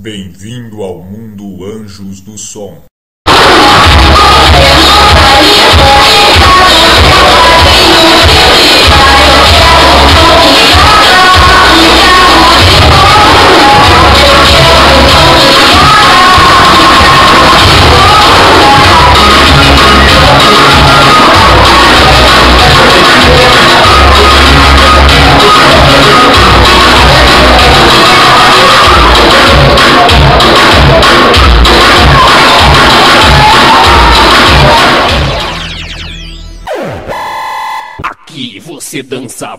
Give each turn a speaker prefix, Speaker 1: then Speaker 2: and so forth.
Speaker 1: Bem-vindo ao mundo Anjos do Som.
Speaker 2: Aqui você dança